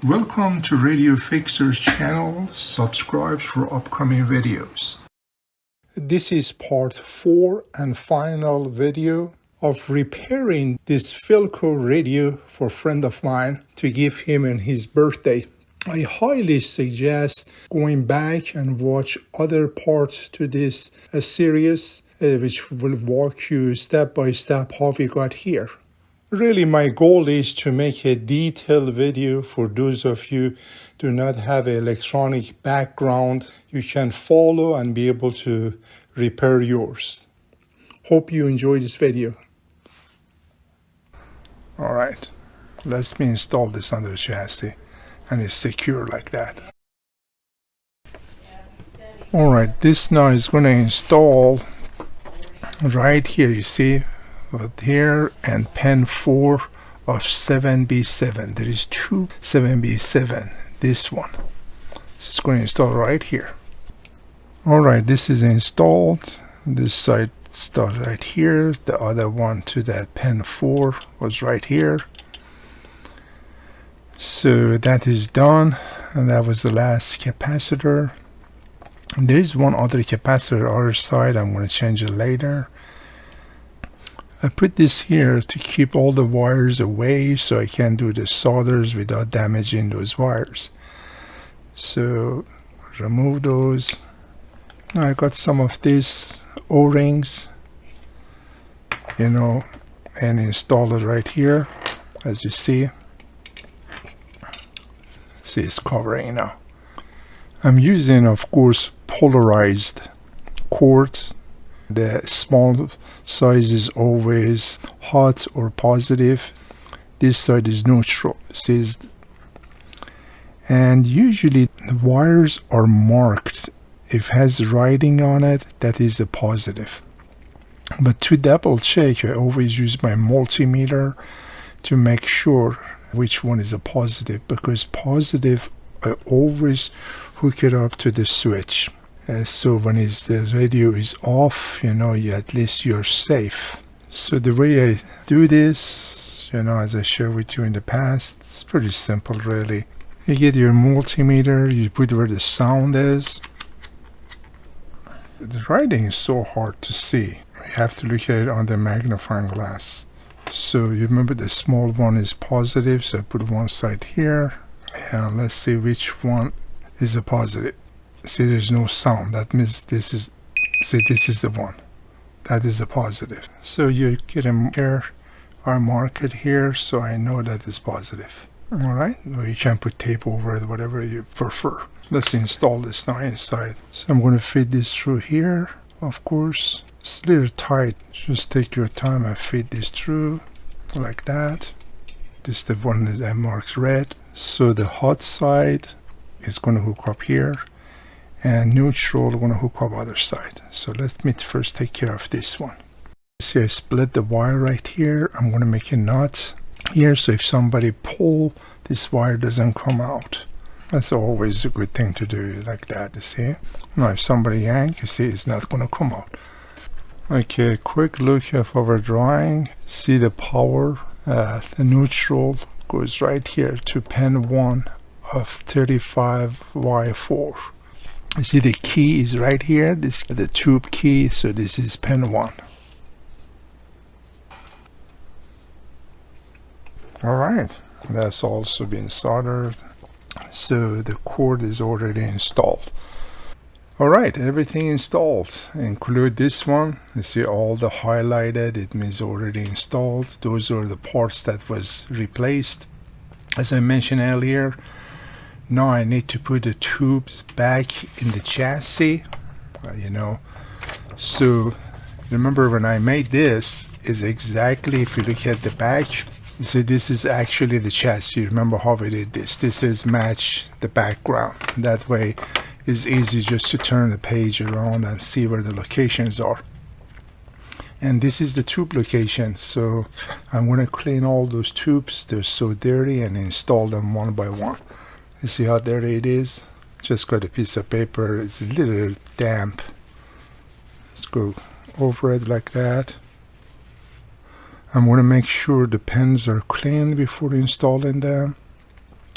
Welcome to Radio Fixer's channel. Subscribe for upcoming videos. This is part 4 and final video of repairing this Philco radio for a friend of mine to give him on his birthday. I highly suggest going back and watch other parts to this series, which will walk you step by step how we got here. Really, my goal is to make a detailed video for those of you who do not have an electronic background. You can follow and be able to repair yours. Hope you enjoy this video. All right, let me install this under the chassis, and it's secure like that. All right, this now is going to install right here, you see. But here and pin 4 of 7B7. There is 2 7B7. This one. So it's going to install right here. Alright, this is installed. This side started right here. The other one to that pin 4 was right here. So that is done. And that was the last capacitor. And there is one other capacitor on the other side. I'm going to change it later. I put this here to keep all the wires away so I can do the solders without damaging those wires. So remove those. Now I got some of these O-rings, and install it right here. As you see it's covering now. I'm using, of course, polarized cords. The small size is always hot or positive. This side is neutral. And usually the wires are marked. If it has writing on it, that is a positive. But to double check, I always use my multimeter to make sure which one is a positive, because positive, I always hook it up to the switch. So when the radio is off, at least you're safe. So the way I do this, as I shared with you in the past, it's pretty simple really. You get your multimeter, you put where the sound is. The writing is so hard to see. You have to look at it under magnifying glass. So you remember the small one is positive, so I put one side here. And let's see which one is a positive. See, there's no sound. That means this is the one. That is a positive. So you get them here. I mark it here so I know that it's positive. Alright? Or you can put tape over it, whatever you prefer. Let's install this now inside. So I'm going to feed this through here, of course. It's a little tight. Just take your time and feed this through like that. This is the one that I marked red. So the hot side is going to hook up here. And neutral, we're going to hook up other side. So let me first take care of this one. See, I split the wire right here. I'm going to make a knot here, so if somebody pull, this wire doesn't come out. That's always a good thing to do like that, you see. Now if somebody yank, you see it's not going to come out. Okay, quick look at our drawing. See the power, the neutral goes right here to pin 1 of 35Y4. You see the key is right here. This is the tube key, so this is pin 1. Alright, that's also been soldered. So the cord is already installed. Alright, everything installed. Include this one. You see all the highlighted, it means already installed. Those are the parts that was replaced. As I mentioned earlier, now I need to put the tubes back in the chassis, So remember when I made this is exactly, if you look at the back, you see this is actually the chassis. Remember how we did this? This is match the background. That way it's easy just to turn the page around and see where the locations are. And this is the tube location. So I'm going to clean all those tubes. They're so dirty, and install them one by one. You see how dirty it is? Just got a piece of paper. It's a little damp. Let's go over it like that. I'm going to make sure the pins are clean before installing them.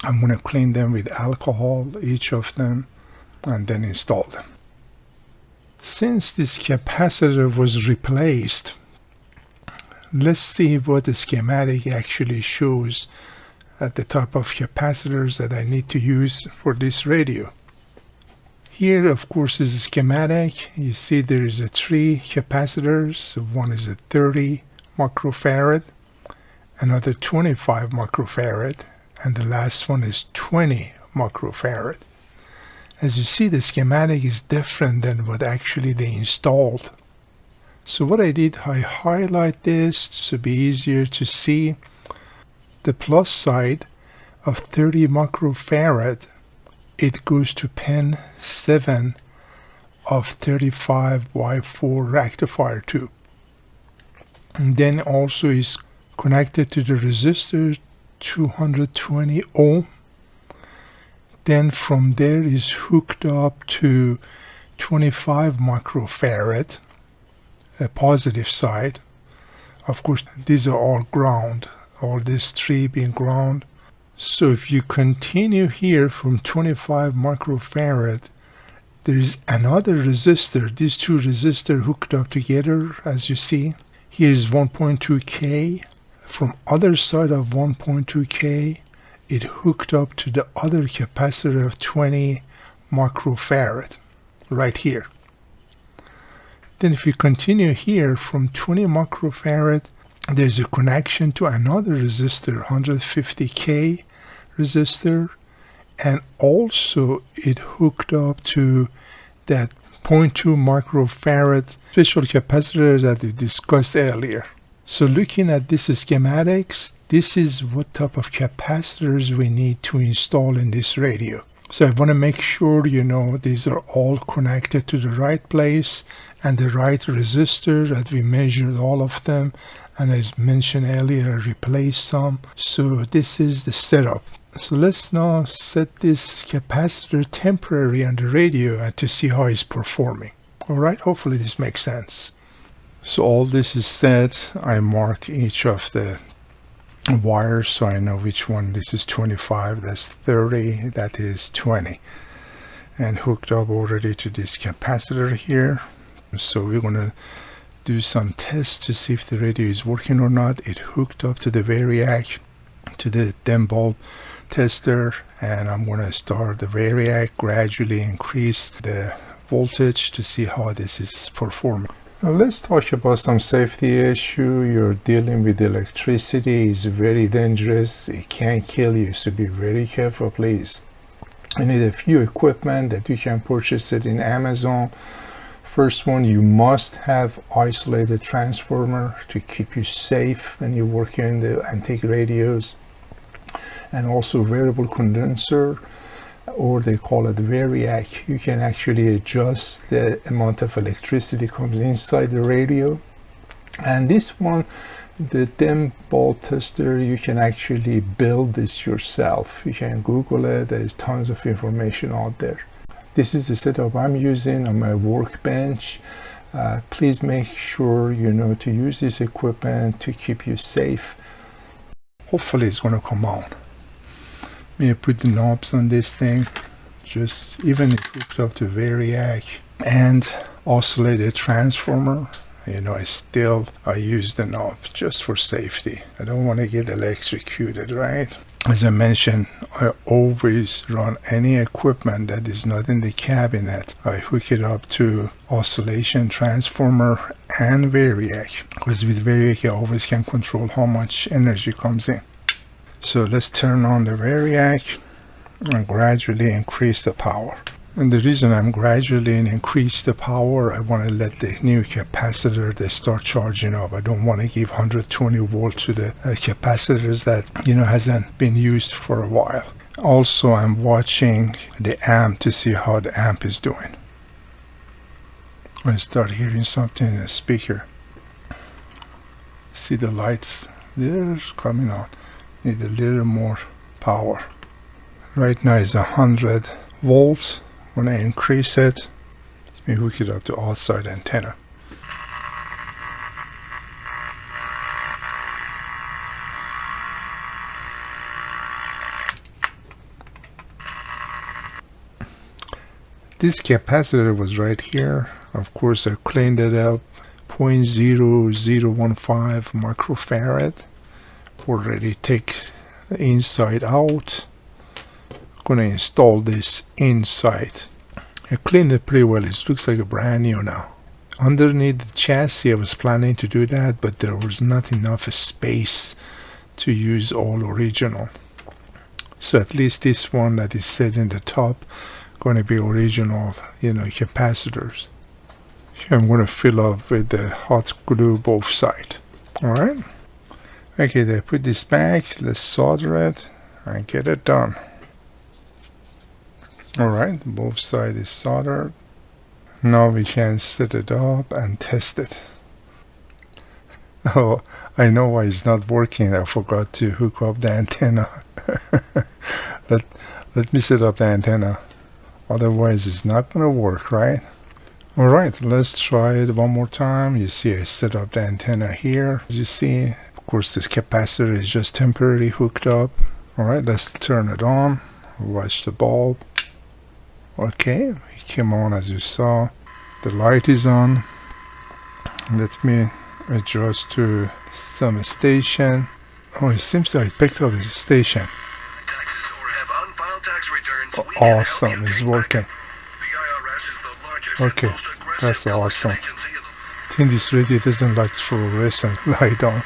I'm going to clean them with alcohol, each of them, and then install them. Since this capacitor was replaced, let's see what the schematic actually shows at the type of capacitors that I need to use for this radio. Here, of course, is a schematic. You see there is 3 capacitors. One is a 30 microfarad, another 25 microfarad, and the last one is 20 microfarad. As you see, the schematic is different than what actually they installed. So what I did, I highlight this to be easier to see. The plus side of 30 microfarad, it goes to pin 7 of 35Y4 rectifier tube. And then also is connected to the resistor 220 ohm. Then from there is hooked up to 25 microfarad, a positive side. Of course, these are all ground, all these 3 being ground. So if you continue here from 25 microfarad, there is another resistor, these 2 resistors hooked up together, as you see. Here is 1.2K. From other side of 1.2K, it hooked up to the other capacitor of 20 microfarad, right here. Then if you continue here from 20 microfarad, there's a connection to another resistor, 150K resistor, and also it hooked up to that 0.2 microfarad special capacitor that we discussed earlier. So looking at this schematics, this is what type of capacitors we need to install in this radio. So I want to make sure you know these are all connected to the right place and the right resistor, that we measured all of them, and as mentioned earlier, I replaced some. So this is the setup. So let's now set this capacitor temporary on the radio and to see how it's performing. Alright, hopefully this makes sense. So all this is set. I mark each of the wires so I know which one. This is 25, that's 30, that is 20. And hooked up already to this capacitor here. So we're going to do some tests to see if the radio is working or not. It hooked up to the Variac, to the dim bulb tester, and I'm going to start the Variac, gradually increase the voltage to see how this is performing. Now let's talk about some safety issue. You're dealing with electricity. It's very dangerous. It can kill you, so be very careful, please. I need a few equipment that you can purchase it in Amazon. First one, you must have isolated transformer to keep you safe when you're working in the antique radios, and also variable condenser, or they call it Variac. You can actually adjust the amount of electricity comes inside the radio. And this one, the dim bulb tester, you can actually build this yourself. You can Google it. There's tons of information out there. This is the setup I'm using on my workbench. Please make sure you know to use this equipment to keep you safe. Hopefully it's going to come on. I'm going to put the knobs on this thing, just even if hooked up to Variac and oscillated transformer. You know, I use the knob just for safety. I don't want to get electrocuted, right? As I mentioned, I always run any equipment that is not in the cabinet. I hook it up to oscillation transformer and Variac, because with Variac I always can control how much energy comes in. So let's turn on the Variac and gradually increase the power. And the reason I'm gradually increase the power, I want to let the new capacitor they start charging up. I don't want to give 120 volts to the capacitors that hasn't been used for a while. Also, I'm watching the amp to see how the amp is doing. I start hearing something in the speaker. See the lights? They're coming on. Need a little more power. Right now it's 100 volts. When I increase it, let me hook it up to outside antenna. this capacitor was right here. Of course, I cleaned it up. 0.0015 microfarad. Already takes the inside out. Gonna install this inside. I cleaned it pretty well. It looks like a brand new now. Underneath the chassis, I was planning to do that, but there was not enough space to use all original. So at least this one that is set in the top, going to be original, capacitors. Here I'm going to fill up with the hot glue both sides. Alright. Okay, they put this back. Let's solder it and get it done. Alright, both sides is soldered. Now we can set it up and test it. Oh, I know why it's not working. I forgot to hook up the antenna. Let me set up the antenna. Otherwise it's not going to work, right? Alright, let's try it one more time. You see I set up the antenna here. As you see, of course this capacitor is just temporarily hooked up. Alright, let's turn it on. Watch the bulb. Okay, it came on as you saw. The light is on. Let me adjust to some station. Oh, it seems like it picked up the station. Awesome, it's working. Okay, that's awesome. I think this radio doesn't like fluorescent light on.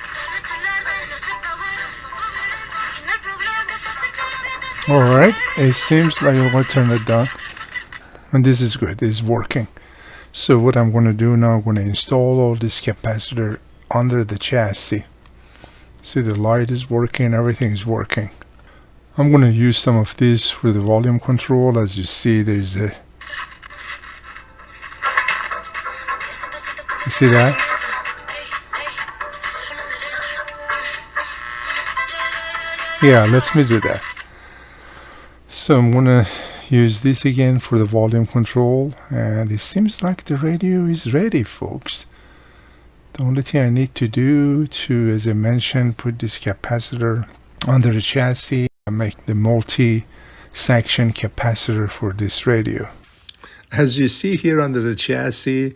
Alright, it seems like I'm going to turn it down. And this is good, it's working. So what I'm going to do now, I'm going to install all this capacitor under the chassis. See, the light is working, everything is working. I'm going to use some of this for the volume control. As you see, there's a... You see that? Yeah, let me do that. So I'm going to use this again for the volume control, and it seems like the radio is ready, folks. The only thing I need to do to, as I mentioned, put this capacitor under the chassis and make the multi-section capacitor for this radio. As you see here under the chassis,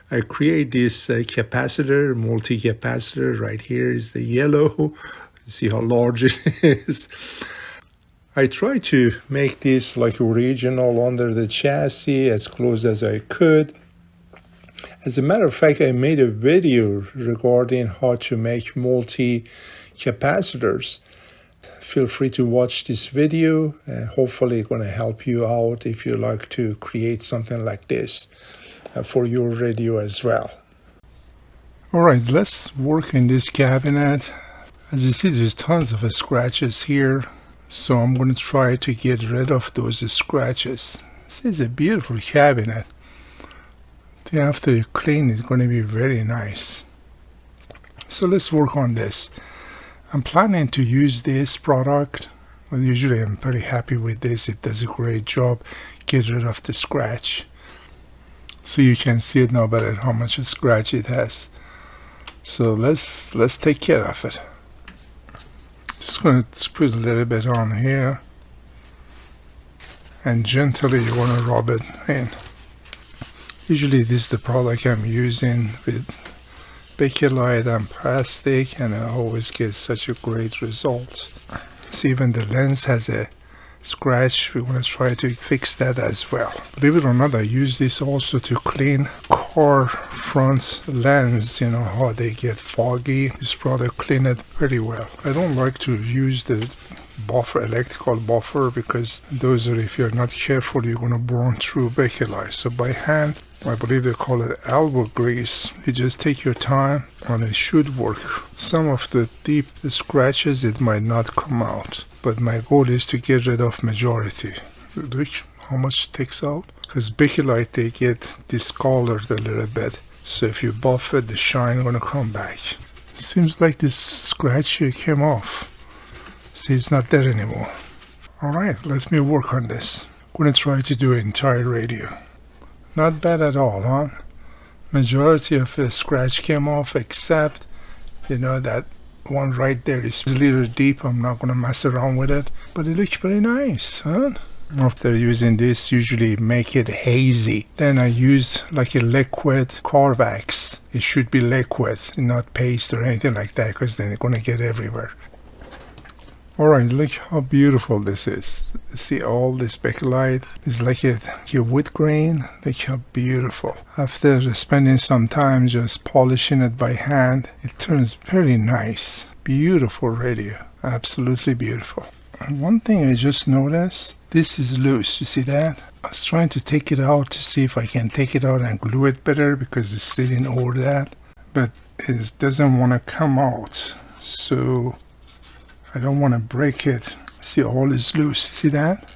I create this capacitor, multi-capacitor. Right here is the yellow. You see how large it is. I try to make this like original under the chassis as close as I could. As a matter of fact, I made a video regarding how to make multi-capacitors. Feel free to watch this video. Hopefully it's going to help you out if you like to create something like this for your radio as well. Alright, let's work in this cabinet. As you see, there's tons of scratches here. So I'm going to try to get rid of those scratches. This is a beautiful cabinet. After you clean, it's going to be very nice. So let's work on this. I'm planning to use this product. Well, usually I'm pretty happy with this. It does a great job. Get rid of the scratch. So you can see it now better how much scratch it has. So let's take care of it. Just going to put a little bit on here, and gently you want to rub it in. Usually this is the product I'm using with Bakelite and plastic, and I always get such a great result. See, even the lens has a scratch. We want to try to fix that as well. Believe it or not, I use this also to clean car front lens. You know how they get foggy. This product clean it pretty well. I don't like to use the buffer, electrical buffer, because those are, if you're not careful, you're going to burn through Bakelite. So by hand, I believe they call it elbow grease. You just take your time and it should work. Some of the deep scratches, it might not come out, but my goal is to get rid of majority. Look how much it takes out. Because Bakelite, they get discolored a little bit. So if you buff it, the shine gonna come back. Seems like this scratch here came off. See, it's not there anymore. Alright, let me work on this. I'm gonna try to do an entire radio. Not bad at all, huh? Majority of the scratch came off, except, you know, that one right there is a little deep. I'm not gonna mess around with it, but it looks pretty nice, huh? After using this, usually make it hazy. Then I use like a liquid car wax. It should be liquid, not paste or anything like that, because then it's gonna get everywhere. Alright, look how beautiful this is. See all this backlight? It's like a wood grain. Look how beautiful. After spending some time just polishing it by hand, it turns very nice. Beautiful radio. Absolutely beautiful. And one thing I just noticed, this is loose. You see that? I was trying to take it out to see if I can take it out and glue it better because it's sitting over that. But it doesn't want to come out. So I don't want to break it. See, all is loose. See that?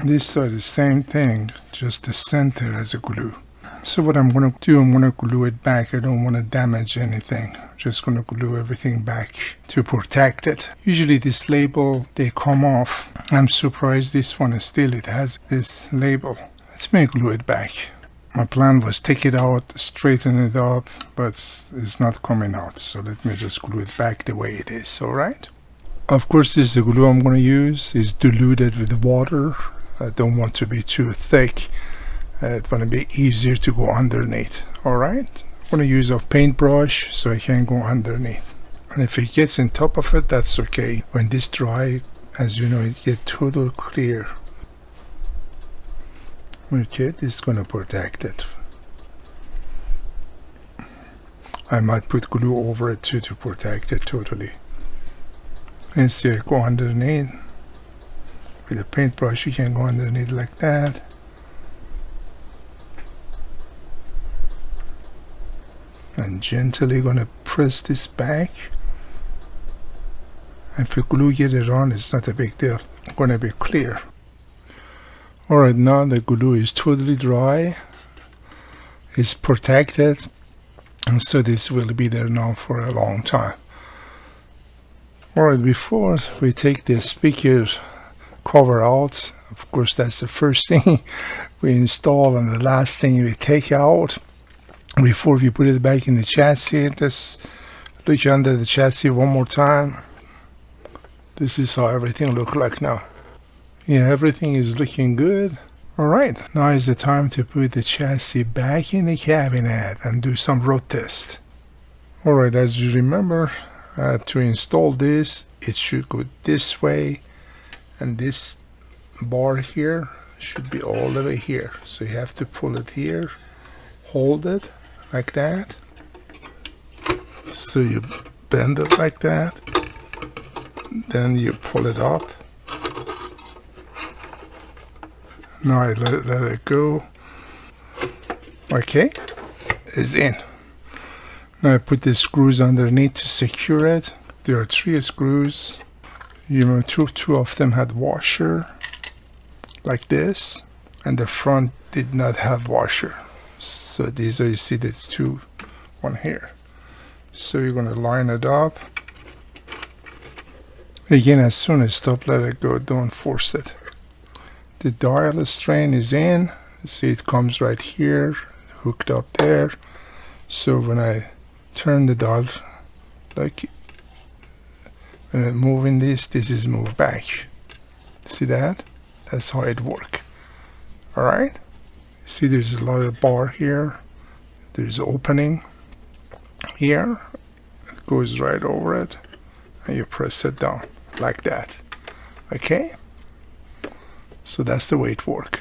This side is the same thing, just the center as a glue. So what I'm going to do, I'm going to glue it back. I don't want to damage anything. I'm just going to glue everything back to protect it. Usually this label, they come off. I'm surprised this one is still, it has this label. Let me glue it back. My plan was take it out, straighten it up, but it's not coming out. So let me just glue it back the way it is, alright? Of course, this is the glue I'm going to use. It's diluted with water. I don't want to be too thick. It's going to be easier to go underneath. Alright, I'm going to use a paintbrush so I can go underneath. And if it gets on top of it, that's okay. When this dry, as you know, it gets total clear. Okay, this is going to protect it. I might put glue over it too to protect it totally. And see, I go underneath. With a paintbrush, you can go underneath like that. And gently gonna press this back. And if the glue get it on, it's not a big deal. It's gonna be clear. Alright, now the glue is totally dry. It's protected. And so this will be there now for a long time. Alright, before we take the speaker cover out, of course that's the first thing we install and the last thing we take out. Before we put it back in the chassis, let's look under the chassis one more time. This is how everything looks like now. Yeah, everything is looking good. Alright, now is the time to put the chassis back in the cabinet and do some road test. Alright, as you remember, to install this, it should go this way, and this bar here should be all the way here. So you have to pull it here, hold it like that. So you bend it like that, then you pull it up. Now I let it go. Okay, it's in. Now I put the screws underneath to secure it. There are 3 screws. You know, two of them had washer like this, and the front did not have washer. So these are, you see, there's 2, one here. So you're gonna line it up. Again, as soon as stop, let it go. Don't force it. The dial strain is in. See, it comes right here, hooked up there. So when I turn the dial, like when I'm moving this is moved back. See that? That's how it works. Alright? See, there's a lot of bar here. There's an opening here. It goes right over it. And you press it down like that. Okay? So that's the way it works.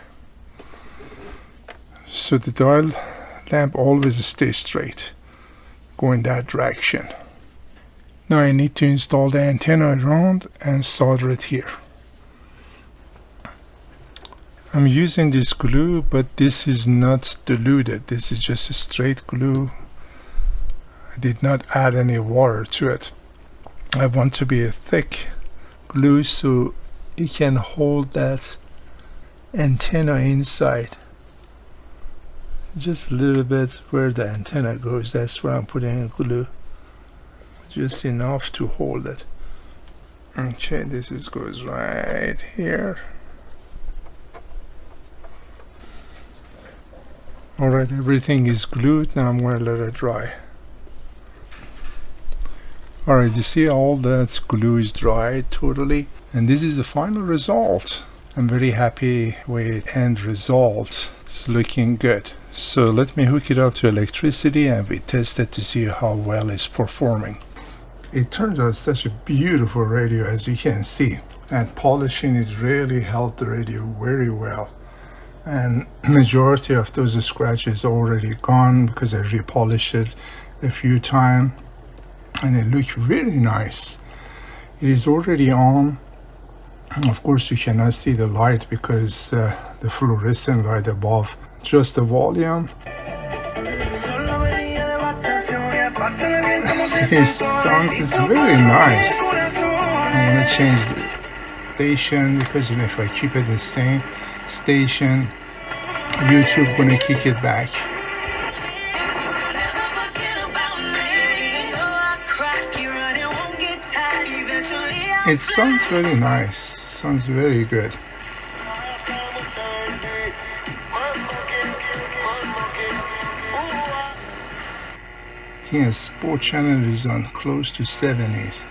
So the dial lamp always stays straight, go in that direction. Now I need to install the antenna around and solder it here. I'm using this glue, but this is not diluted. This is just a straight glue. I did not add any water to it. I want to be a thick glue so it can hold that antenna inside. Just a little bit where the antenna goes, that's where I'm putting a glue. Just enough to hold it. Okay, this goes right here. Alright, everything is glued. Now I'm going to let it dry. Alright, you see all that glue is dry totally. And this is the final result. I'm very happy with end result. It's looking good. So let me hook it up to electricity and we test it to see how well it's performing. It turns out such a beautiful radio, as you can see, and polishing it really helped the radio very well. And majority of those scratches already gone because I repolished it a few times, and it looked really nice. It is already on. Of course you cannot see the light because the fluorescent light above, just the volume. His sounds is very nice. I want to change the station because if I keep it the same station, YouTube gonna kick it back. It sounds very nice. Sounds very good. I think a sport channel is on close to 70s.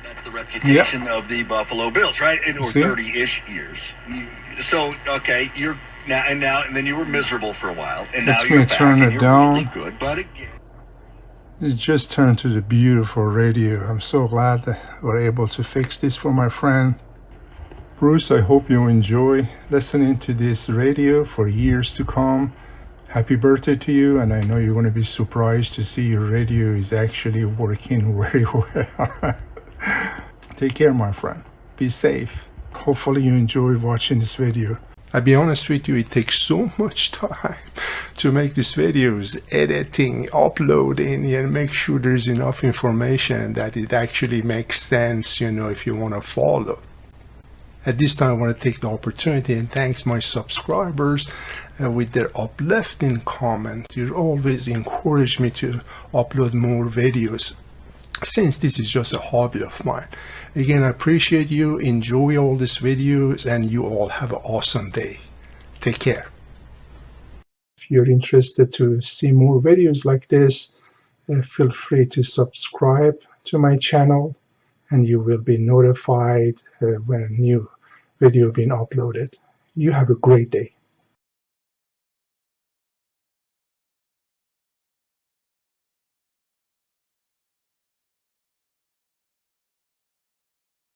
That's the reputation of the Buffalo Bills, right? Or 30-ish years. So, okay, you're now and then you were miserable for a while, and now you're back, turn it down. Really good, but again. It just turned to the beautiful radio. I'm so glad that we're able to fix this for my friend. Bruce, I hope you enjoy listening to this radio for years to come. Happy birthday to you, and I know you're going to be surprised to see your radio is actually working very well. Take care, my friend. Be safe. Hopefully you enjoyed watching this video. I'll be honest with you, it takes so much time to make these videos, editing, uploading, and make sure there's enough information that it actually makes sense, if you want to follow. At this time, I want to take the opportunity and thank my subscribers with their uplifting comments. You always encourage me to upload more videos, since this is just a hobby of mine. Again, I appreciate you. Enjoy all these videos, and you all have an awesome day. Take care. If you're interested to see more videos like this, feel free to subscribe to my channel, and you will be notified when a new video being uploaded. You have a great day.